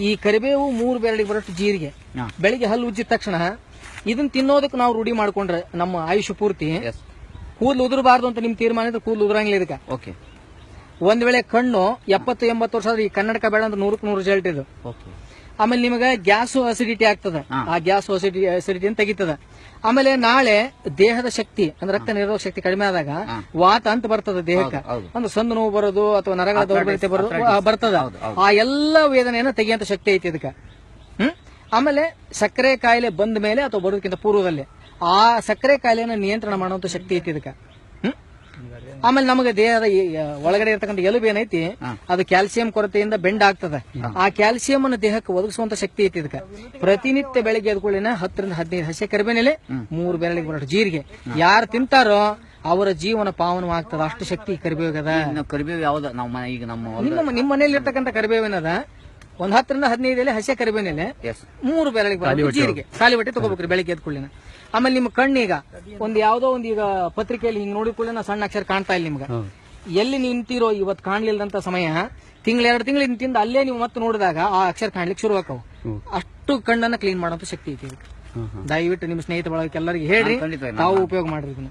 ಈ ಕರಿಬೇವು 3 ಬೆರಳಿಗೆ ಬರೋಷ್ಟು ಜೀರಿಗೆ, ಬೆಳಿಗ್ಗೆ ಹಲ್ಲು ಉಜ್ಜಿದ ತಕ್ಷಣ ಇದನ್ನ ತಿನ್ನೋದಕ್ಕೆ ನಾವು ರೂಢಿ ಮಾಡ್ಕೊಂಡ್ರೆ ನಮ್ಮ ಆಯುಷ್ಯ ಪೂರ್ತಿ ಕೂದಲು ಉದುರಬಾರ್ದು ಅಂತ ನಿಮ್ ತೀರ್ಮಾನ ಇದ್ರೆ ಕೂದಲು ಉದುರಂಗಿಲ್ಲ ಇದಕ್ಕೆ. ಒಂದ್ ವೇಳೆ ಕಣ್ಣು 70-80 ವರ್ಷ ಆದ್ರೆ ಈ ಕನ್ನಡಕ ಬೇಡ ಅಂತ 100ಕ್ಕೆ 100 ರಿಸಲ್ಟ್ ಇದು. ಆಮೇಲೆ ನಿಮಗೆ ಗ್ಯಾಸ್ ಅಸಿಡಿಟಿ ಆಗ್ತದ, ಆ ಗ್ಯಾಸ್ ಅಸಿಡಿಟಿ ತೆಗಿತದ. ಆಮೇಲೆ ನಾಳೆ ದೇಹದ ಶಕ್ತಿ ಅಂದ್ರೆ ರಕ್ತ ನಿರೋಧಕ ಶಕ್ತಿ ಕಡಿಮೆ ಆದಾಗ ವಾತ ಅಂತ ಬರ್ತದ ದೇಹಕ್ಕೆ, ಅಂದ್ರೆ ಸಂದು ನೋವು ಬರೋದು ಅಥವಾ ನರಗಳ ದೌರ್ಬಲ್ಯತೆ ಬರ್ತದ. ಆ ಎಲ್ಲ ವೇದನೆಯನ್ನ ತೆಗಿಯಂತ ಶಕ್ತಿ ಐತಿ ಇದಕ್ಕೆ. ಆಮೇಲೆ ಸಕ್ಕರೆ ಕಾಯಿಲೆ ಬಂದ ಮೇಲೆ ಅಥವಾ ಬರೋದಕ್ಕಿಂತ ಪೂರ್ವದಲ್ಲಿ ಆ ಸಕ್ಕರೆ ಕಾಯಿಲೆಯನ್ನ ನಿಯಂತ್ರಣ ಮಾಡುವಂತ ಶಕ್ತಿ ಐತಿ ಇದಕ್ಕೆ. ಆಮೇಲೆ ನಮಗೆ ದೇಹದ ಒಳಗಡೆ ಇರ್ತಕ್ಕಂಥ ಎಲುಬು ಏನೈತಿ ಅದು ಕ್ಯಾಲ್ಸಿಯಂ ಕೊರತೆಯಿಂದ ಬೆಂಡ್ ಆಗ್ತದೆ. ಆ ಕ್ಯಾಲ್ಸಿಯಂ ಅನ್ನು ದೇಹಕ್ಕೆ ಒದಗಿಸುವಂತ ಶಕ್ತಿ ಐತಿ ಇದಕ್ಕೆ. ಪ್ರತಿನಿತ್ಯ ಬೆಳಿಗ್ಗೆ ಎದ್ಕೊಳ್ಳಿನ 10-15 ಹಸಿ ಕರಿಬೇನೆಲೆ, 3 ಬೆರಳಿಗೆ ಬರೋಷ್ಟು ಜೀರಿಗೆ ಯಾರು ತಿಂತಾರೋ ಅವರ ಜೀವನ ಪಾವನವಾಗ್ತದ. ಅಷ್ಟು ಶಕ್ತಿ ಕರಿಬೇವದ. ಕರಿಬೇವು ಯಾವ್ದು ಈಗ ನಿಮ್ಮ ಮನೆಯಲ್ಲಿ ಇರ್ತಕ್ಕಂಥ ಕರಿಬೇವಿನದ ಒಂದ್ 10-15 ಎಲೆ ಹಸಿ ಕರಿಬೇನೆಲೆ, 3 ಬೆರಳಿಗೆ ಬರೋಷ್ಟು ಜೀರಿಗೆ ಖಾಲಿ ಹೊಟ್ಟೆ ತಗೋಬೇಕ್ರಿ ಬೆಳಿಗ್ಗೆ ಎದ್ಕೊಳ್ಳಿನ. ಆಮೇಲೆ ನಿಮ್ಮ ಕಣ್ಣೀಗ ಒಂದ್ ಯಾವ್ದೋ ಒಂದ್ ಈಗ ಪತ್ರಿಕೆಯಲ್ಲಿ ಹಿಂಗ್ ನೋಡಿಕೊಳ್ಳಿ ಸಣ್ಣ ಅಕ್ಷರ ಕಾಣ್ತಾ ಇಲ್ಲ ನಿಮ್ಗೆ. ಎಲ್ಲಿ ನಿಂತಿರೋ ಇವತ್ತು ಕಾಣ್ಲಿಲ್ಲದಂತ ಸಮಯ 1-2 ತಿಂಗಳು ನಿಂತಿಂದ ಅಲ್ಲೇ ನೀವು ಮತ್ತೆ ನೋಡಿದಾಗ ಆ ಅಕ್ಷರ ಕಾಣ್ಲಿಕ್ಕೆ ಶುರು ಆಕವು. ಅಷ್ಟು ಕಣ್ಣನ್ನ ಕ್ಲೀನ್ ಮಾಡುವಂತ ಶಕ್ತಿ ಐತಿ. ದಯವಿಟ್ಟು ನಿಮ್ಮ ಸ್ನೇಹಿತ ಬಳಗಕ್ಕೆ ಎಲ್ಲರಿಗೆ ಹೇಳ್ರಿ, ತಾವು ಉಪಯೋಗ ಮಾಡ್ರಿ ಇದನ್ನ.